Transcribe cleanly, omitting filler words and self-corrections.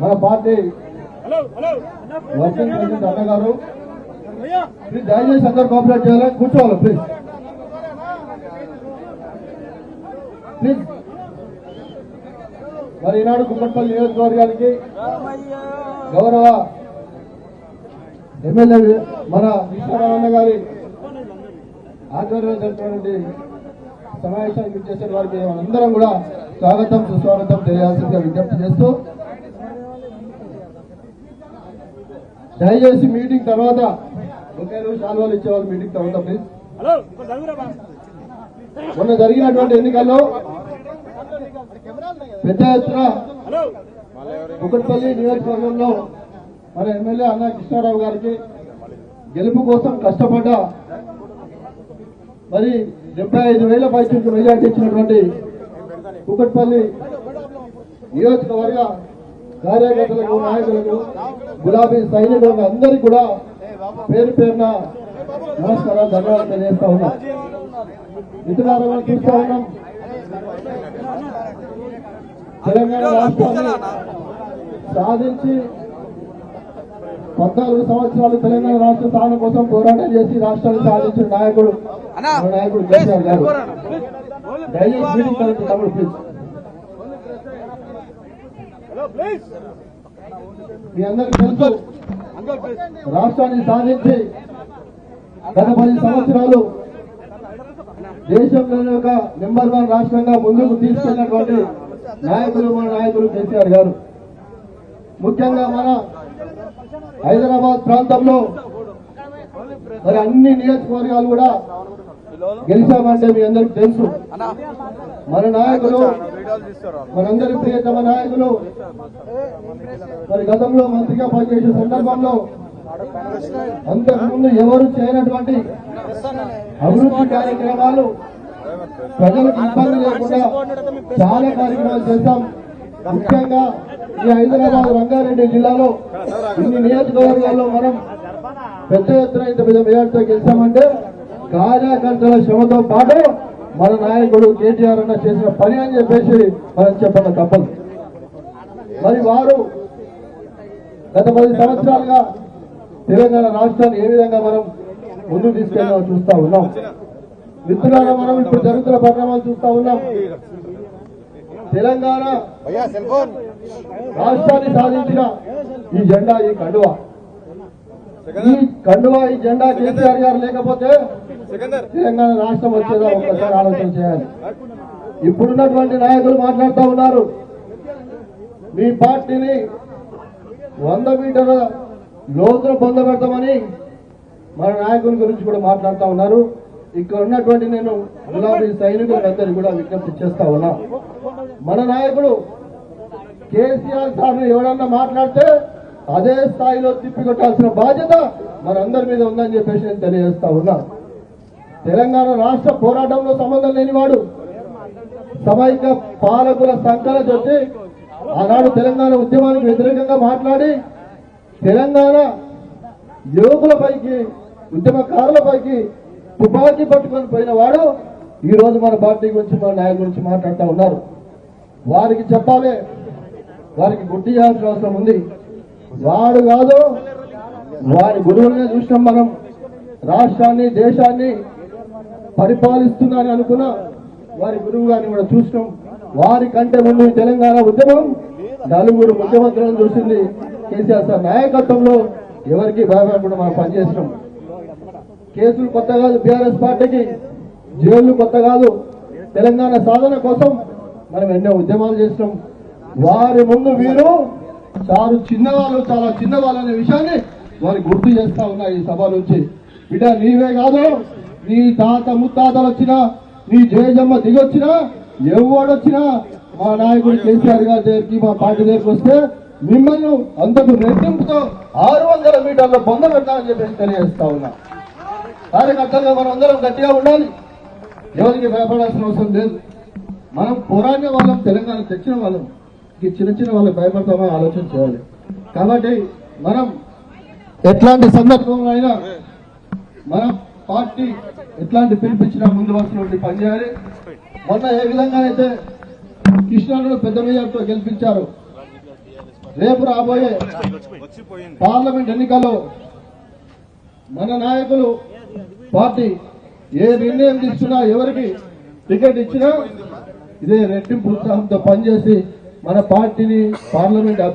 మన party working president అన్న గారు ప్లీజ్ దయచేసి అందరూ కోఆపరేట్ చేయాలి. కూర్చోవాలి ప్లీజ్ ప్లీజ్. మరి ఈనాడు కుక్కట్పల్లి నియోజకవర్గానికి గౌరవ ఎమ్మెల్యే మన విశ్వరామన్న గారి ఆధ్వర్యంలో జరిగినటువంటి సమావేశానికి ఇచ్చేసిన వారికి అందరం కూడా స్వాగతం సుస్వాగతం తెలియాల్సిందిగా విజ్ఞప్తి చేస్తూ, దయచేసి మీటింగ్ తర్వాత ఒకేరు శాల్వాలు ఇచ్చేవాళ్ళు మీటింగ్ తర్వాత ప్లీజ్. మొన్న జరిగినటువంటి ఎన్నికల్లో పెద్ద ఎత్తున కుక్కట్పల్లి నియోజకవర్గంలో మన ఎమ్మెల్యే అన్న కృష్ణారావు గారికి గెలుపు కోసం కష్టపడ్డ మరి 75,000 పైచులకు మెజార్టీ ఇచ్చినటువంటి కుక్కట్పల్లి నియోజకవర్గ కార్యకర్తలకు, నాయకులకు, గులాబీ సైనికులకు అందరికీ కూడా పేరు పేరున నమస్కారాలు, ధన్యవాదాలు తెలియజేస్తా ఉన్నాం. మిత్రులారా, చూస్తా ఉన్నాం తెలంగాణ రాష్ట్రాన్ని సాధించి 14 సంవత్సరాలు తెలంగాణ రాష్ట్ర సాధన కోసం పోరాటం చేసి రాష్ట్రాన్ని సాధించిన నాయకుడు కేసీఆర్ గారు. దయచేసి మీటింగ్ కలిసి తమ్ముడు ప్లీజ్. మీ అందరికీ తెలుసు, రాష్ట్రాన్ని సాధించి గత 10 సంవత్సరాలు దేశంలోనే ఒక నెంబర్ 1 రాష్ట్రంగా ముందుకు తీసుకెళ్లినటువంటి మన నాయకులు కేసీఆర్ గారు. ముఖ్యంగా మన హైదరాబాద్ ప్రాంతంలో మరి అన్ని నియోజకవర్గాలు కూడా గెలిచామంటే మీ అందరికి తెలుసు. మన నాయకులు, మనందరి ప్రియతమ నాయకులు మరి గతంలో మంత్రిగా పనిచేసే సందర్భంలో అంతకుముందు ఎవరు చేయనటువంటి అభివృద్ధి కార్యక్రమాలు, ప్రజలకు ఇబ్బంది లేకుండా చాలా కార్యక్రమాలు చేశాం. ముఖ్యంగా ఈ హైదరాబాద్ రంగారెడ్డి జిల్లాలో ఇన్ని నియోజకవర్గాల్లో మనం పెద్ద ఎత్తున ఇంత పెద్ద మెజార్టీతో గెలిచామంటే కార్యకర్తల శ్రమతో పాటు మన నాయకుడు కేటీఆర్ అన్న చేసిన పని అని చెప్పేసి మనం చెప్పడం తప్పదు. మరి వారు గత 10 సంవత్సరాలుగా తెలంగాణ రాష్ట్రాన్ని ఏ విధంగా మనం ముందుకు తీసుకెళ్ళామో చూస్తా ఉన్నాం. మిత్రులారా, మనం ఇప్పుడు జరుగుతున్న పరిణామాలు చూస్తా ఉన్నాం. తెలంగాణ రాష్ట్రాన్ని సాధించిన ఈ జెండా, ఈ కండువా, ఈ జెండా కేసీఆర్ గారు లేకపోతే తెలంగాణ రాష్ట్రం వచ్చేదా ఒక్కసారి ఆలోచన చేయాలి. ఇప్పుడున్నటువంటి నాయకులు మాట్లాడుతూ ఉన్నారు, మీ పార్టీని 100 మీటర్ల లోతున పొందబెడతామని మన నాయకుల గురించి కూడా మాట్లాడుతూ ఉన్నారు. ఇక్కడ ఉన్నటువంటి నేను గులాబీ సైనికులందరికీ కూడా విజ్ఞప్తి చేస్తా ఉన్నా, మన నాయకుడు కేసీఆర్ సార్ని ఎవరన్నా మాట్లాడితే అదే స్థాయిలో తిప్పికొట్టాల్సిన బాధ్యత మనందరి మీద ఉందని చెప్పేసి నేను తెలియజేస్తా ఉన్నా. తెలంగాణ రాష్ట్ర పోరాటంలో సంబంధం లేనివాడు సమైక్య పాలకుల సంకల వచ్చి ఆనాడు తెలంగాణ ఉద్యమానికి వ్యతిరేకంగా మాట్లాడి తెలంగాణ యువకులపైకి, ఉద్యమకారులపైకి తుపాకీ పట్టుకొని పోయిన వాడు ఈ రోజు మన పార్టీ గురించి, మన నాయకుల గురించి మాట్లాడుతూ ఉన్నారు. వారికి చెప్పాలి, వారికి గుర్తు చేయాల్సిన అవసరం ఉంది. వాడు కాదు, వారి గురువులనే చూసినాం మనం. రాష్ట్రాన్ని, దేశాన్ని పరిపాలిస్తున్నారని అనుకున్న వారి గురువు గారిని కూడా చూసినాం. వారి కంటే ముందు తెలంగాణ ఉద్యమం 4 ముఖ్యమంత్రులను చూసింది. కేసీఆర్ సార్ నాయకత్వంలో ఎవరికి భయపడకుండా మనం పనిచేసినాం. కేసులు కొత్త కాదు, బీఆర్ఎస్ పార్టీకి జైళ్లు కొత్త కాదు. తెలంగాణ సాధన కోసం మనం ఎన్నో ఉద్యమాలు చేసినాం. వారి ముందు వీరు చాలా చిన్నవాళ్ళు అనే విషయాన్ని వారికి గుర్తు చేస్తా ఉన్నా ఈ సభ నుంచి. బిడ్డ, నీవే కాదు, నీ తాత ముత్తాతలు వచ్చినా, నీ జయజమ్మ దిగొచ్చినా, ఎవడొచ్చినా మా నాయకుడు కేసీఆర్ గారి దగ్గరికి, మా పార్టీ దగ్గరికి వస్తే మిమ్మల్ని అంతకు రెట్టింపుతో 600 మీటర్ల పొందబెట్టాలని చెప్పేసి తెలియజేస్తా ఉన్నా. కార్యకర్తలుగా మనం అందరం గట్టిగా ఉండాలి, ఎవరికి భయపడాల్సిన అవసరం లేదు. మనం పోరాడిన వాళ్ళం, తెలంగాణ తెచ్చిన వాళ్ళం, ఈ చిన్న వాళ్ళకి భయపడతామో ఆలోచన చేయాలి. కాబట్టి మనం ఎట్లాంటి సందర్భంలో అయినా మన పార్టీ ఎట్లాంటి పిలిపించినా ముందు వరుసలో పనిచేయాలి. మొన్న ఏ విధంగానైతే కృష్ణాను పెద్ద మెజార్టీతో గెలిపించారు, రేపు రాబోయే పార్లమెంట్ ఎన్నికల్లో మన నాయకులు పార్టీ ఏ నిర్ణయం తీసుకున్నా ఎవరికి టికెట్ ఇచ్చినా ఇదే రెట్టింపు ఉత్సాహంతో పనిచేసి మన పార్టీని పార్లమెంట్